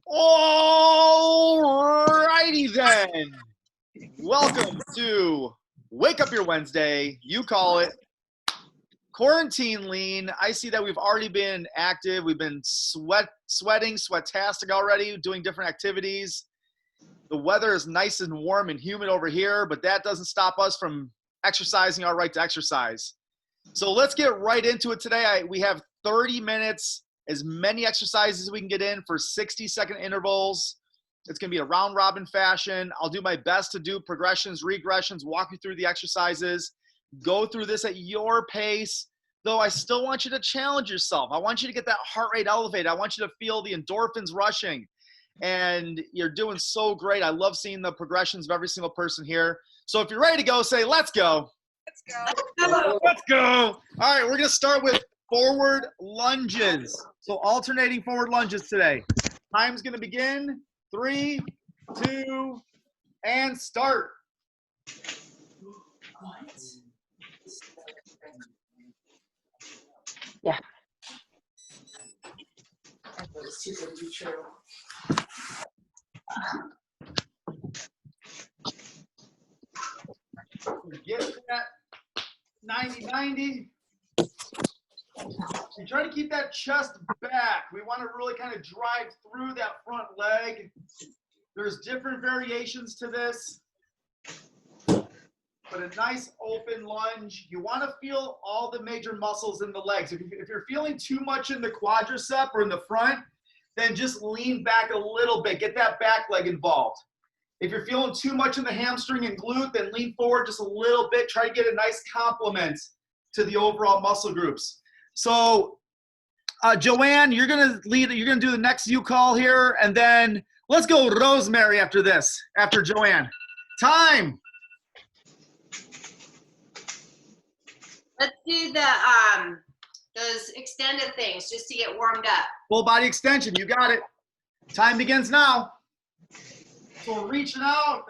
All righty then. Welcome to Wake Up Your Wednesday. You call it quarantine lean. I see that we've already been active. We've been sweating, sweatastic already, doing different activities. The weather is nice and warm and humid over here, but that doesn't stop us from exercising our right to exercise. So let's get right into it today. We have 30 minutes, as many exercises as we can get in for 60-second intervals. It's going to be a round robin fashion. I'll do my best to do progressions, regressions, walk you through the exercises, go through this at your pace, though I still want you to challenge yourself. I want you to get that heart rate elevated. I want you to feel the endorphins rushing, and you're doing so great. I love seeing the progressions of every single person here. So if you're ready to go, say, let's go. Let's go. Let's go. All right, we're going to start with forward lunges. So alternating forward lunges today. Time's going to begin. 3, 2, and start. What? Yeah. That's too good to be true. Get to that 90-90. You try to keep that chest back. We want to really kind of drive through that front leg. There's different variations to this, but a nice open lunge. You want to feel all the major muscles in the legs. If you're feeling too much in the quadricep or in the front, then just lean back a little bit. Get that back leg involved. If you're feeling too much in the hamstring and glute, then lean forward just a little bit. Try to get a nice complement to the overall muscle groups. So, Joanne, you're gonna lead. You're gonna do the next U call here, and then let's go Rosemary after this. After Joanne, time. Let's do the those extended things just to get warmed up. Full body extension. You got it. Time begins now. So reaching out,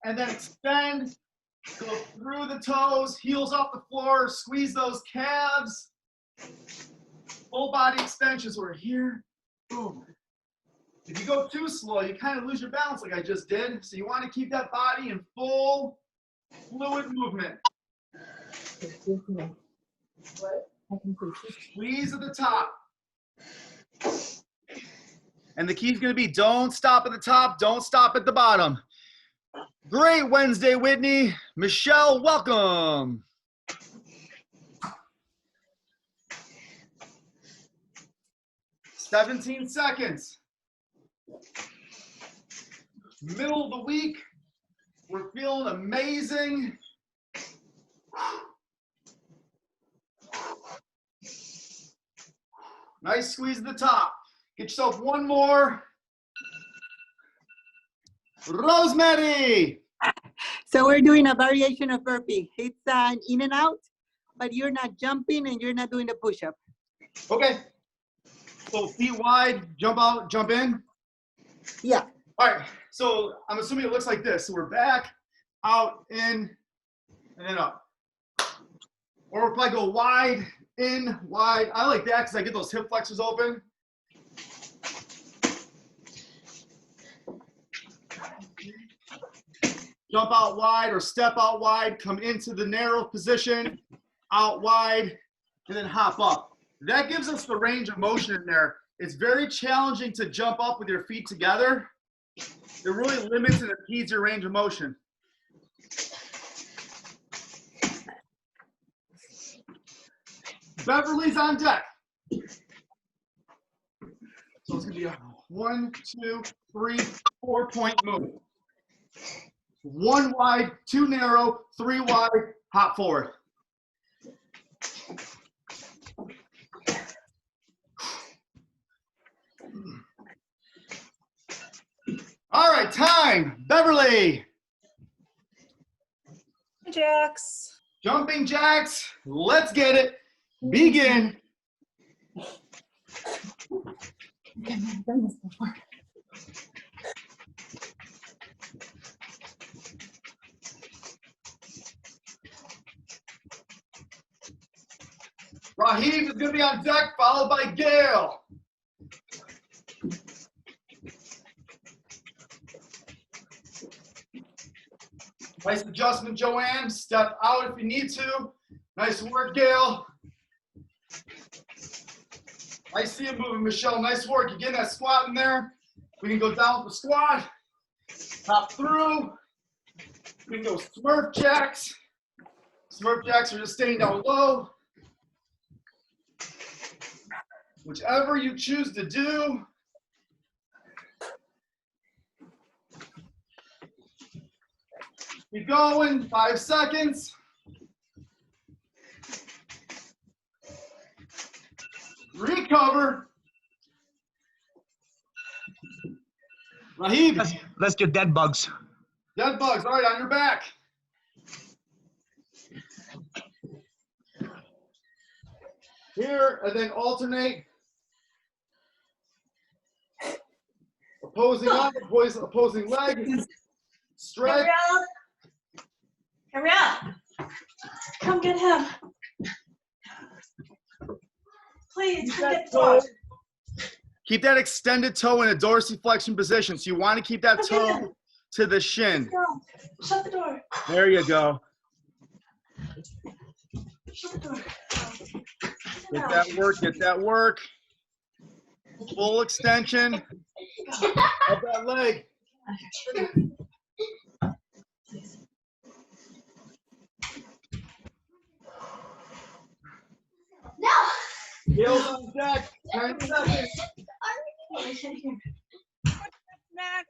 and then extend. Go through the toes, heels off the floor, squeeze those calves. Full body extensions. We're here. Boom. If you go too slow, you kind of lose your balance like I just did. So you want to keep that body in full fluid movement. Squeeze at the top. And the key is going to be don't stop at the top, don't stop at the bottom. Great Wednesday, Whitney. Michelle, welcome. "17 seconds. Middle of the week. We're feeling amazing. Nice squeeze at the top. Get yourself one more. Rosemary. So we're doing a variation of burpee. It's an in and out, but you're not jumping and you're not doing the push-up. Okay. So feet wide, jump out, jump in. Yeah. All right. So I'm assuming it looks like this. So we're back, out, in, and then up. Or we'll probably go wide, in, wide. I like that because I get those hip flexors open. Jump out wide or step out wide, come into the narrow position, out wide, and then hop up. That gives us the range of motion in there. It's very challenging to jump up with your feet together. It really limits and impedes your range of motion. Beverly's on deck. So it's gonna be a 1, 2, 3, 4-point move. 1 wide, 2 narrow, 3 wide, hop forward. All right, time. Beverly. Jacks. Jumping jacks. Let's get it. Begin. Okay, I've done this before. Raheem is going to be on deck, followed by Gail. Nice adjustment, Joanne. Step out if you need to. Nice work, Gail. I see you moving, Michelle. Nice work. You getting that squat in there? We can go down with the squat. Hop through. We can go Smurf jacks. Smurf jacks are just staying down low. Whichever you choose to do. Keep going, 5 seconds. Recover. Rahib. Let's get dead bugs. Dead bugs, all right, on your back. Here, and then alternate. Opposing up, opposing leg. Stretch. Hurry up. Come get him. Please, come get toe. George. Keep that extended toe in a dorsiflexion position. So you want to keep that toe to the shin. Shut the door. There you go. Shut the door. Get that work, get that work. Full extension of that leg. No. Heels on deck, 10 seconds. Next,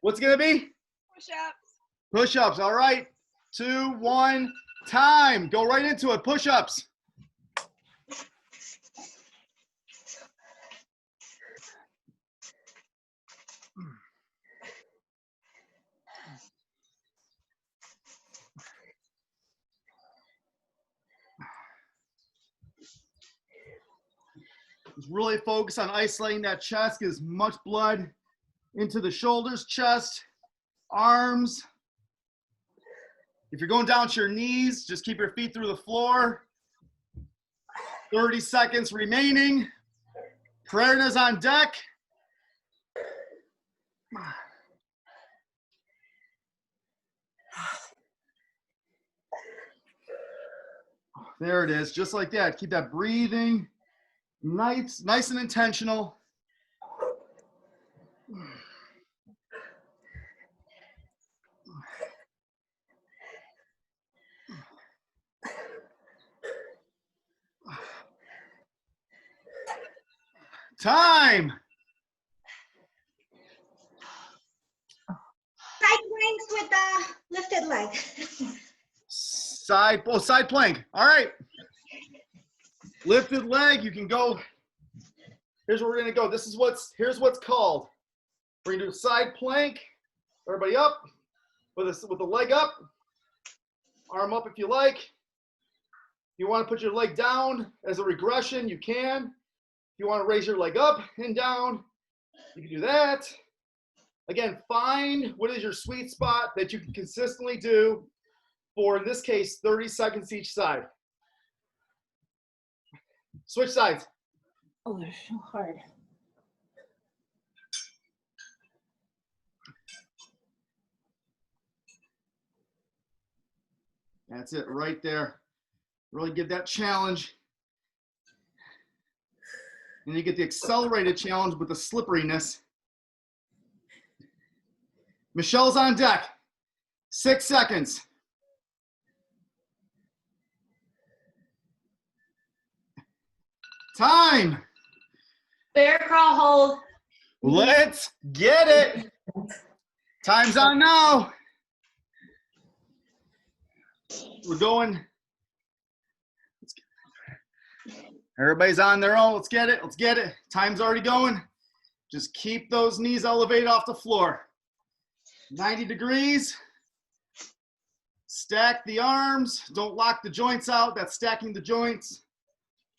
What's it gonna be? push-ups. Push-ups, all right. 2, 1, time. Go right into it, push-ups. Just really focus on isolating that chest, get as much blood into the shoulders, chest, arms. If you're going down to your knees, just keep your feet through the floor. 30 seconds remaining. Prerna's on deck. There it is, just like that. Keep that breathing nice and intentional. Time. Side planks with the lifted leg. Side plank. All right. Lifted leg, you can go. Here's where we're gonna go. Here's what's called. We're gonna do a side plank. Everybody up with the leg up. Arm up if you like. If you want to put your leg down as a regression, you can. If you want to raise your leg up and down, you can do that. Again, find what is your sweet spot that you can consistently do for, in this case, 30 seconds each side. Switch sides. Oh, they're so hard. That's it right there. Really give that challenge. And you get the accelerated challenge with the slipperiness. Michelle's on deck. 6 seconds. Time. Bear crawl hold. Let's get it. Time's on now. We're going. Everybody's on their own. Let's get it. Let's get it. Time's already going. Just keep those knees elevated off the floor. 90 degrees. Stack the arms. Don't lock the joints out. That's stacking the joints.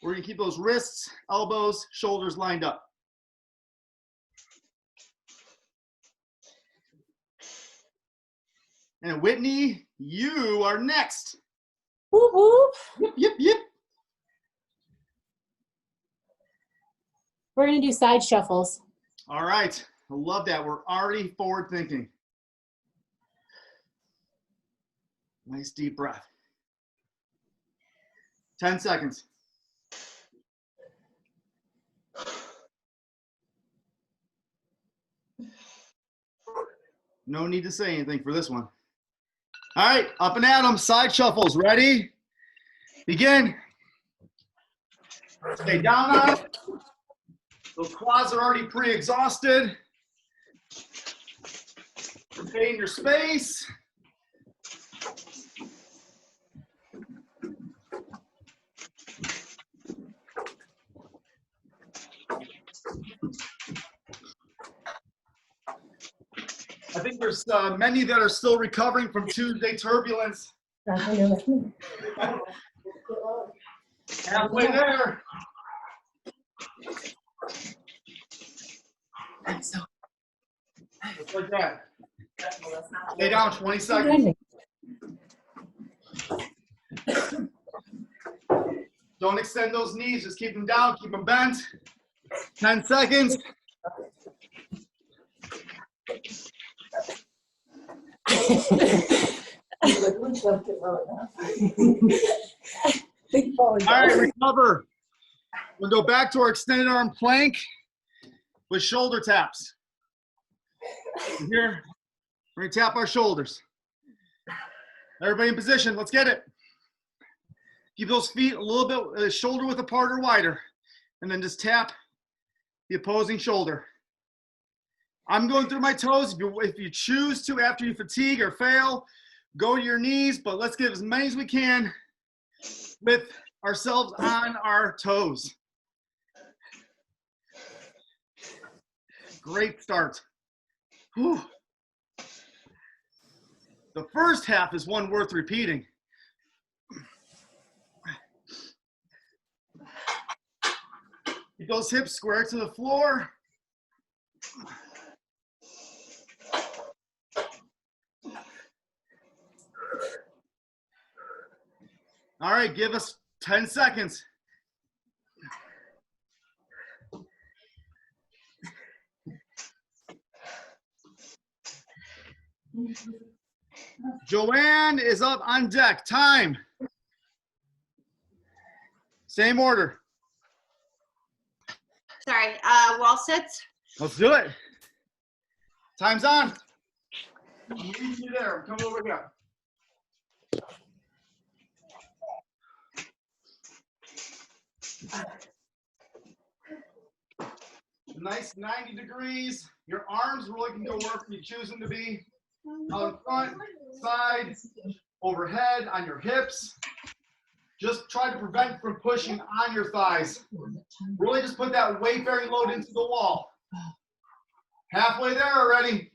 We're going to keep those wrists, elbows, shoulders lined up. And Whitney, you are next. Whoop, whoop. Yep, yep, yep. We're going to do side shuffles. All right. I love that. We're already forward thinking. Nice deep breath. 10 seconds. No need to say anything for this one. All right, up and at 'em. Side shuffles. Ready? Begin. Stay down on it. Those quads are already pre-exhausted. Stay in your space. I think there's many that are still recovering from Tuesday turbulence. Halfway there. Just like that. Stay down 20 seconds. Don't extend those knees. Just keep them down. Keep them bent. 10 seconds. All right, recover. We'll go back to our extended arm plank with shoulder taps. Here, we're gonna tap our shoulders. Everybody in position, let's get it. Keep those feet a little bit, shoulder width apart or wider, and then just tap the opposing shoulder. I'm going through my toes. If you choose to, after you fatigue or fail, go to your knees, but let's get as many as we can with ourselves on our toes. Great start. Whew. The first half is one worth repeating. Keep those hips square to the floor. All right, give us 10 seconds. Joanne is up on deck. Time. Same order. Sorry, wall sits. Let's do it. Time's on. I'm leaving you there. I'm coming over here. Nice 90 degrees. Your arms really can go wherever you choose them to be. Out in front, side, overhead, on your hips. Just try to prevent from pushing on your thighs. Really just put that weight-bearing load into the wall. Halfway there already.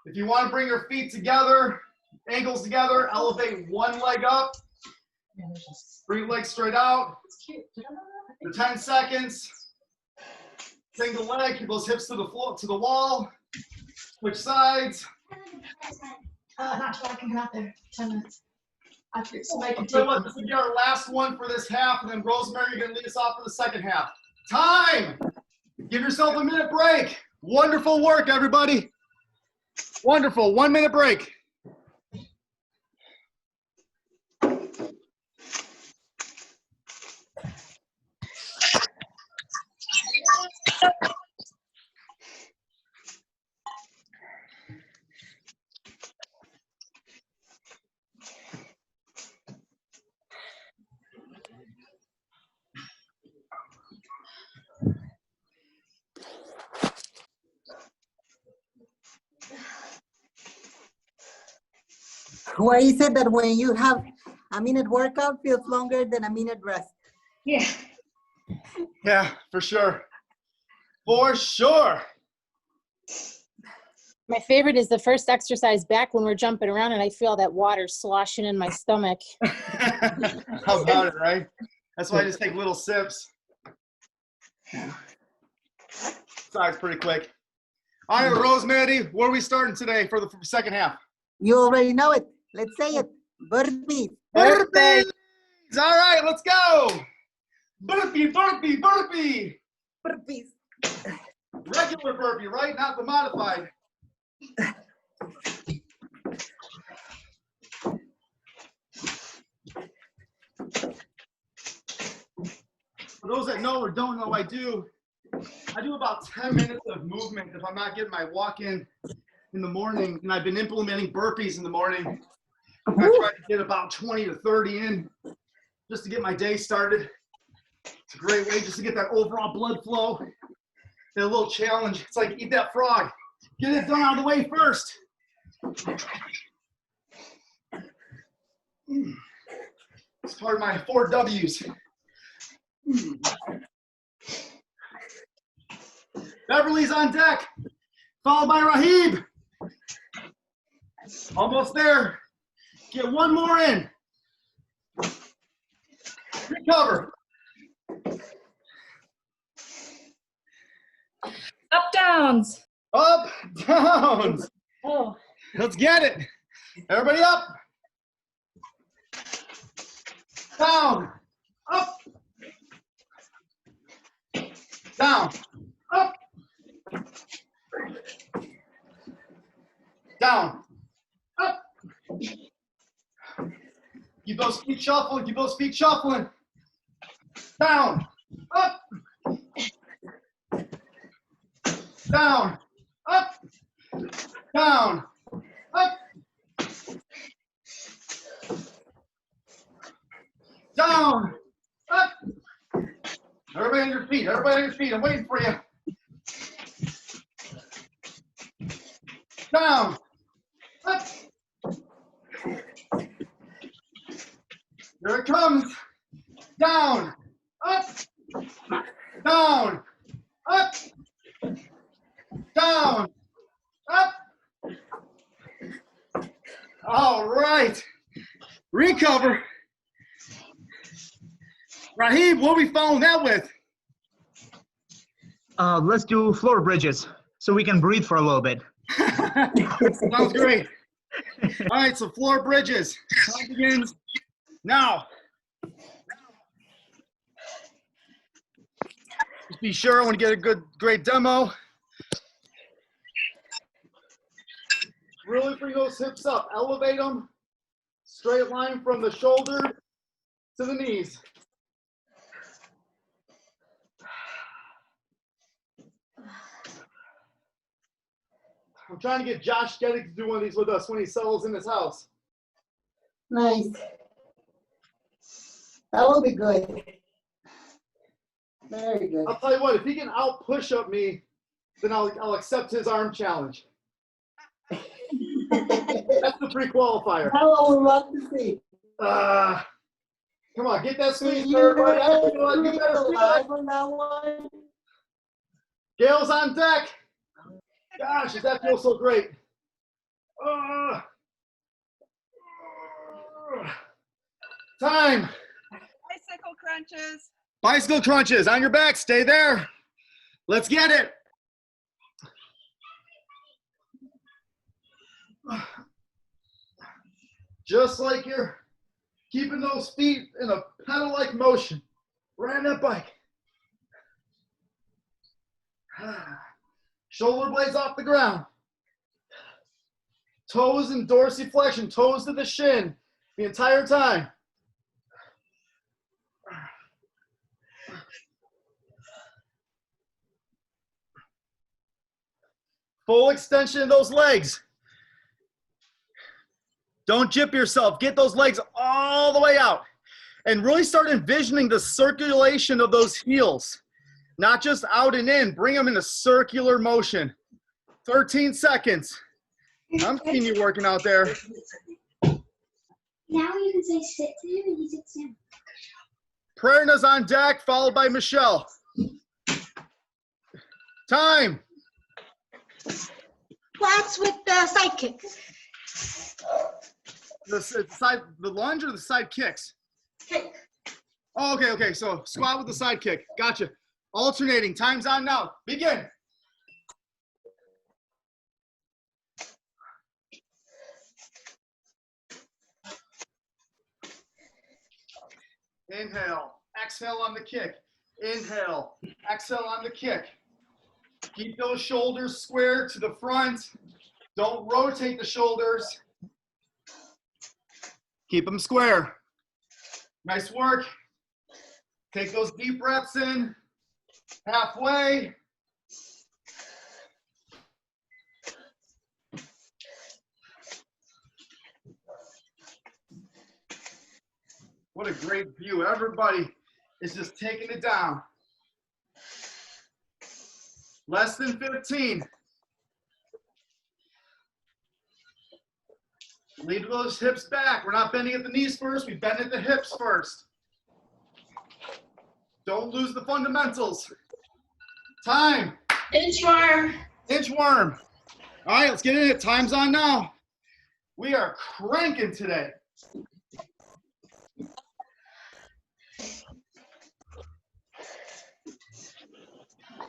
If you want to bring your feet together, ankles together, elevate one leg up. Bring legs straight out. For 10 seconds. Single leg, keep those hips to the floor, to the wall. Switch sides. Not till I can get out there. 10 minutes. This will be our last one for this half, and then Rosemary, you're going to lead us off for the second half. Time! Give yourself a minute break. Wonderful work, everybody. Wonderful. 1 minute break. Why is it that when you have a minute workout feels longer than a minute rest? Yeah. Yeah, for sure. For sure. My favorite is the first exercise back when we're jumping around and I feel that water sloshing in my stomach. How about it, right? That's why I just take little sips. Sorry, it's pretty quick. All right, Rosemary, where are we starting today for the second half? You already know it. Let's say it. Burpees. Burpees! All right, let's go. Burpee, burpee, burpee. Burpees. Regular burpee, right? Not the modified. For those that know or don't know, I do about 10 minutes of movement if I'm not getting my walk in the morning, and I've been implementing burpees in the morning. I try to get about 20 to 30 in just to get my day started. It's a great way just to get that overall blood flow. And a little challenge. It's like eat that frog. Get it done out of the way first. It's part of my 4 W's. Beverly's on deck, followed by Rahib. Almost there. Get one more in. Recover. Up downs. Up, downs. Oh. Let's get it. Everybody up. Down. Up. Down. Up. Down. Up. Keep those feet shuffling. Keep those feet shuffling. Down. Up. Down. Up. Down. Up. Down. Up. Everybody on your feet. Everybody on your feet. I'm waiting for you. Down. Up. Here it comes. Down. Up. Down. Up. Down. Up. All right. Recover. Rahib, what are we following that with? Let's do floor bridges so we can breathe for a little bit. Sounds great. All right, so floor bridges. Time begins now. Just be sure I want to get a great demo. Really bring those hips up. Elevate them. Straight line from the shoulder to the knees. I'm trying to get Josh Gettig to do one of these with us when he settles in his house. Nice. That will be good. Very good. I'll tell you what, if he can out push up me, then I'll accept his arm challenge. That's the pre-qualifier. Now I would love to see. Come on, get that squeeze, You everybody. ready You better feel live it. on that one? Gail's on deck. Gosh, does that feel so great? Time. Bicycle crunches. Bicycle crunches on your back. Stay there. Let's get it. Just like you're keeping those feet in a pedal-like motion. Right on that bike. Shoulder blades off the ground. Toes in dorsiflexion, toes to the shin the entire time. Full extension of those legs. Don't jip yourself. Get those legs all the way out. And really start envisioning the circulation of those heels. Not just out and in. Bring them in a circular motion. 13 seconds. I'm seeing you working out there. Now you can say sit down and he sits down. Prerna's on deck, followed by Michelle. Time. Squats with the side kicks. The lunge or the side kicks? Kick. Oh, okay. So squat with the side kick. Gotcha. Alternating. Time's on now. Begin. Inhale. Exhale on the kick. Inhale. Exhale on the kick. Keep those shoulders square to the front. Don't rotate the shoulders. Keep them square. Nice work. Take those deep breaths in. Halfway. What a great view. Everybody is just taking it down. Less than 15. Lead those hips back. We're not bending at the knees first. We bend at the hips first. Don't lose the fundamentals. Time. Inchworm. Inchworm. All right, let's get in it. Time's on now. We are cranking today.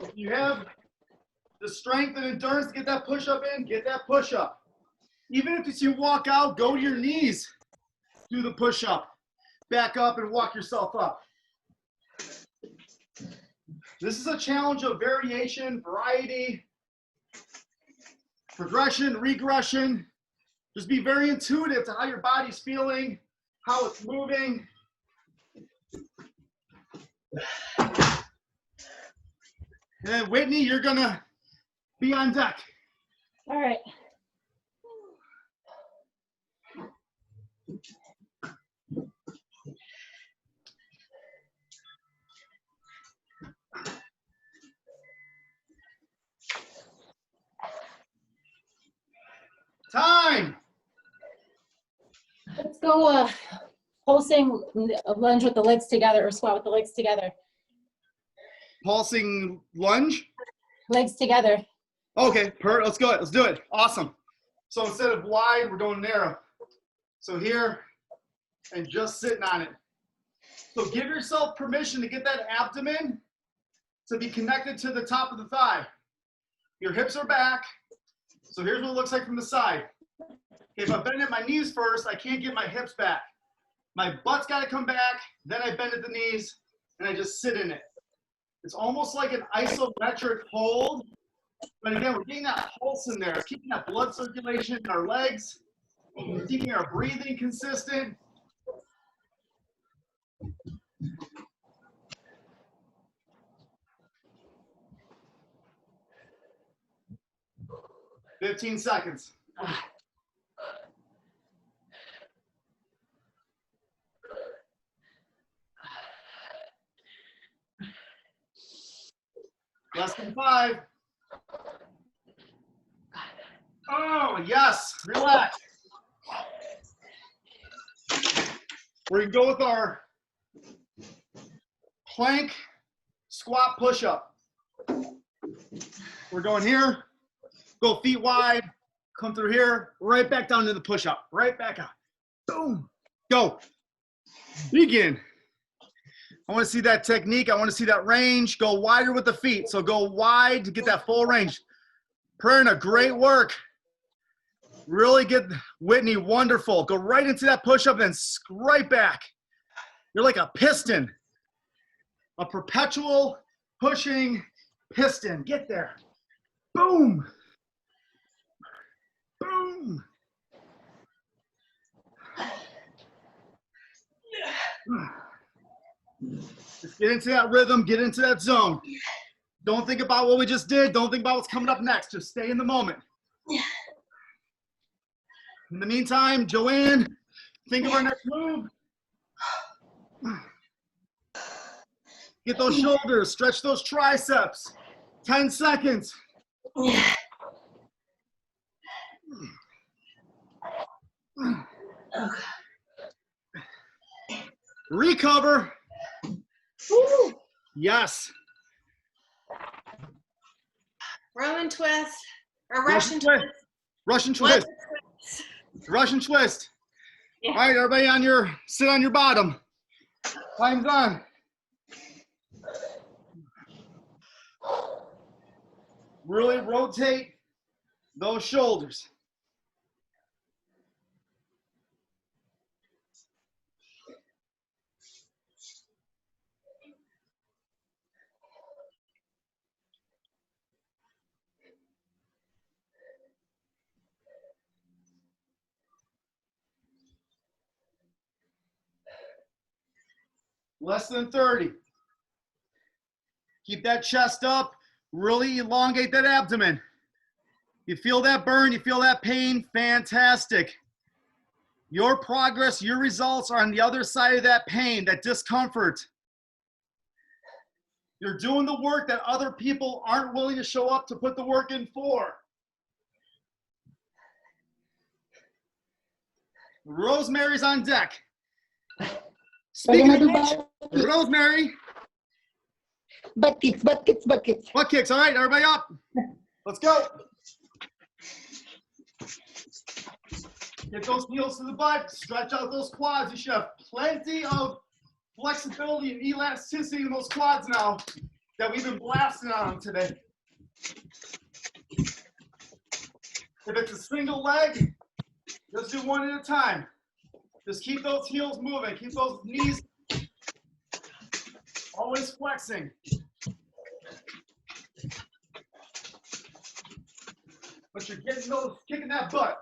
If you have the strength and endurance to get that push-up in, get that push-up. Even if you walk out, go to your knees. Do the push-up. Back up and walk yourself up. This is a challenge of variation, variety, progression, regression. Just be very intuitive to how your body's feeling, how it's moving. And then Whitney, you're gonna be on deck. All right. Time. Let's go pulsing lunge with the legs together or squat with the legs together. Pulsing lunge. Legs together. Okay, let's go. Let's do it. Awesome. So instead of wide, we're going narrow. So here, and just sitting on it. So give yourself permission to get that abdomen to be connected to the top of the thigh. Your hips are back. So here's what it looks like from the side. If I bend at my knees first, I can't get my hips back. My butt's got to come back. Then I bend at the knees, and I just sit in it. It's almost like an isometric hold. But again, we're getting that pulse in there, keeping that blood circulation in our legs, keeping our breathing consistent. "15 seconds. Less than 5. Oh, yes. Relax. We're going to go with our plank squat push-up. We're going here. Go feet wide. Come through here. Right back down to the push-up. Right back up. Boom. Go. Begin. I want to see that technique. I want to see that range. Go wider with the feet. So go wide to get that full range. Prerna, great work. Really good. Whitney, wonderful. Go right into that push-up and right back. You're like a piston. A perpetual pushing piston. Get there. Boom. Boom. Just get into that rhythm, get into that zone. Don't think about what we just did. Don't think about what's coming up next. Just stay in the moment. In the meantime, Joanne, think of our next move. Get those shoulders, stretch those triceps. 10 seconds. Recover. Yes. Roman twist or Russian twist. Russian twist. Russian twist. Yeah. All right, everybody sit on your bottom. Time's on. Really rotate those shoulders. Less than 30. Keep that chest up. Really elongate that abdomen. You feel that burn, you feel that pain, fantastic. Your progress, your results are on the other side of that pain, that discomfort. You're doing the work that other people aren't willing to show up to put the work in for. Rosemary's on deck. Speaking of which, Rosemary. Butt kicks, butt kicks, butt kicks. Butt kicks, all right, everybody up. Let's go. Get those heels to the butt, stretch out those quads. You should have plenty of flexibility and elasticity in those quads now that we've been blasting on them today. If it's a single leg, just do one at a time. Just keep those heels moving, keep those knees always flexing. But you're getting those, kicking that butt.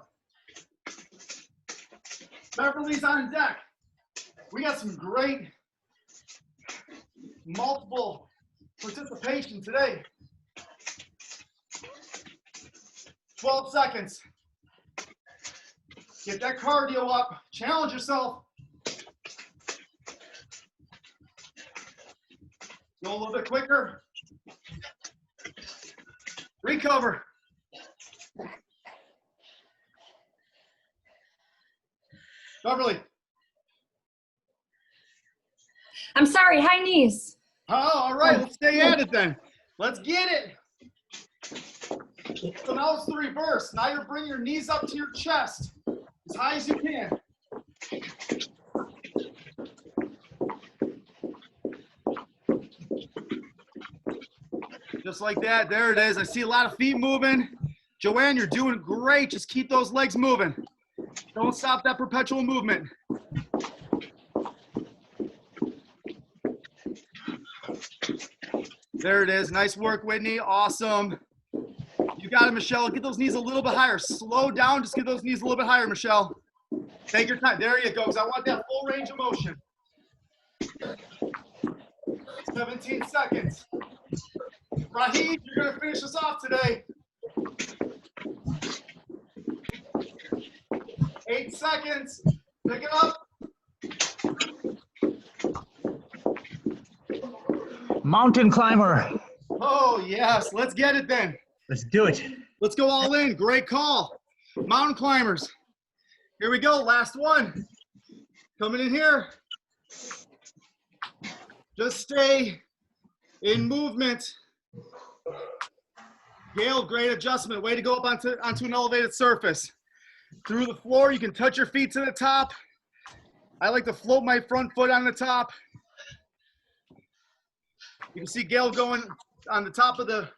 Beverly's on deck. We got some great multiple participation today. 12 seconds. Get that cardio up. Challenge yourself. Go a little bit quicker. Recover. Beverly. I'm sorry, high knees. Oh, all right, let's stay at it then. Let's get it. So now it's the reverse. Now you're bringing your knees up to your chest as high as you can. Just like that. There it is. I see a lot of feet moving. Joanne, you're doing great. Just keep those legs moving. Don't stop that perpetual movement. There it is. Nice work, Whitney. Awesome. You got it, Michelle. Get those knees a little bit higher. Slow down. Just get those knees a little bit higher, Michelle. Take your time. There you go. I want that full range of motion. 17 seconds. Raheem, you're going to finish us off today. 8 seconds. Pick it up. Mountain climber. Oh, yes. Let's get it then. Let's do it. Let's go all in. Great call. Mountain climbers. Here we go. Last one. Coming in here. Just stay in movement. Gail, great adjustment. Way to go up onto an elevated surface. Through the floor, you can touch your feet to the top. I like to float my front foot on the top. You can see Gail going on the top of the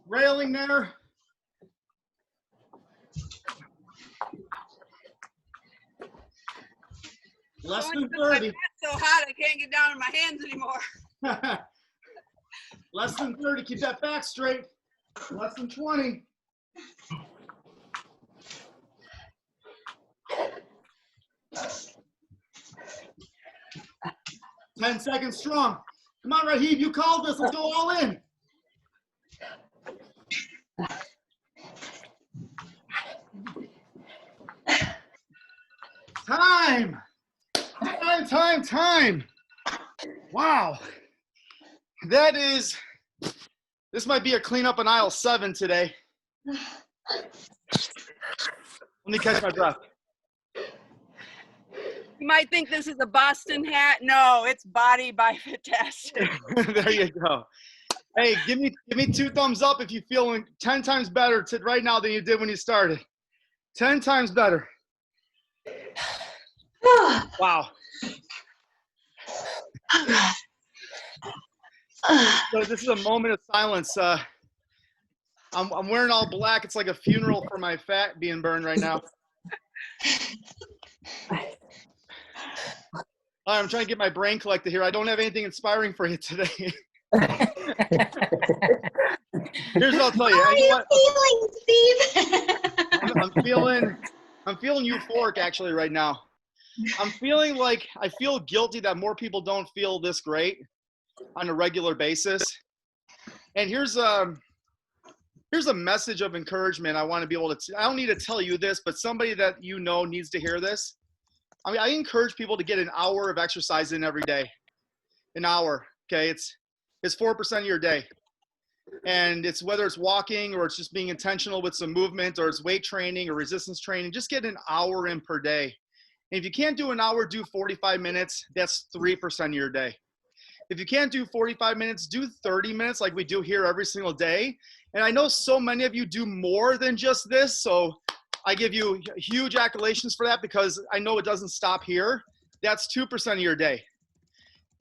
railing there. Less than 30. It's so hot I can't get down in my hands anymore. Less than 30. Keep that back straight. Less than 20. Ten seconds strong. Come on, Raheem, you called this. Let's go all in. Time. Time. Wow. This might be a cleanup on aisle 7 today. Let me catch my breath. You might think this is a Boston hat. No, it's Body by Fitastic. There you go. Hey, give me 2 thumbs up if you're feeling 10 times better right now than you did when you started. 10 times better. Wow. So this is a moment of silence. I'm wearing all black. It's like a funeral for my fat being burned right now. All right, I'm trying to get my brain collected here. I don't have anything inspiring for you today. Here's what I'll tell you. How are you feeling, Steve? I'm feeling euphoric actually right now. I'm feeling like I feel guilty that more people don't feel this great on a regular basis. And here's a message of encouragement I want to be able to, I don't need to tell you this, but somebody that you know needs to hear this. I mean, I encourage people to get an hour of exercise in every day. An hour, okay? It's 4% of your day. And it's whether it's walking or it's just being intentional with some movement or it's weight training or resistance training, just get an hour in per day. And if you can't do an hour, do 45 minutes. That's 3% of your day. If you can't do 45 minutes, do 30 minutes like we do here every single day. And I know so many of you do more than just this, so I give you huge accolations for that because I know it doesn't stop here. That's 2% of your day.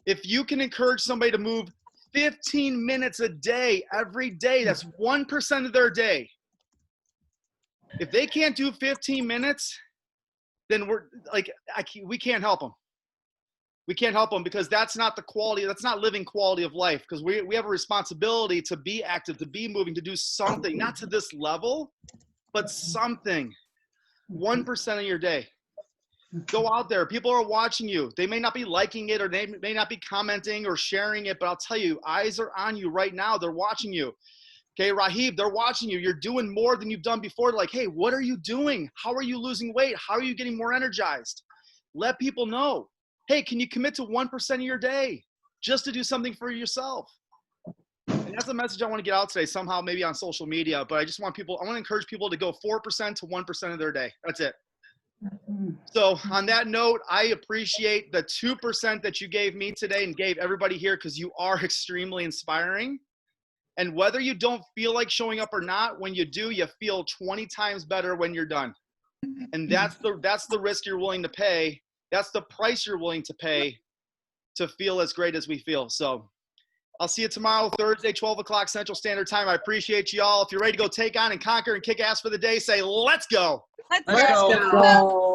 If you can encourage somebody to move 15 minutes a day, every day, that's 1% of their day. If they can't do 15 minutes, then we're like, we can't help them. We can't help them because that's not the quality, that's not living quality of life, because we have a responsibility to be active, to be moving, to do something, not to this level, but something. 1% of your day. Go out there. People are watching you. They may not be liking it or they may not be commenting or sharing it, but I'll tell you, eyes are on you right now. They're watching you. Okay, Rahib, they're watching you. You're doing more than you've done before. Like, hey, what are you doing? How are you losing weight? How are you getting more energized? Let people know. Hey, can you commit to 1% of your day just to do something for yourself? And that's the message I want to get out today, somehow maybe on social media, but I just want people, I want to encourage people to go 4% to 1% of their day. That's it. So on that note, I appreciate the 2% that you gave me today and gave everybody here because you are extremely inspiring. And whether you don't feel like showing up or not, when you do, you feel 20 times better when you're done. And that's the risk you're willing to pay. That's the price you're willing to pay to feel as great as we feel. So I'll see you tomorrow, Thursday, 12 o'clock Central Standard Time. I appreciate you all. If you're ready to go take on and conquer and kick ass for the day, say, let's go. Let's Let's go. go.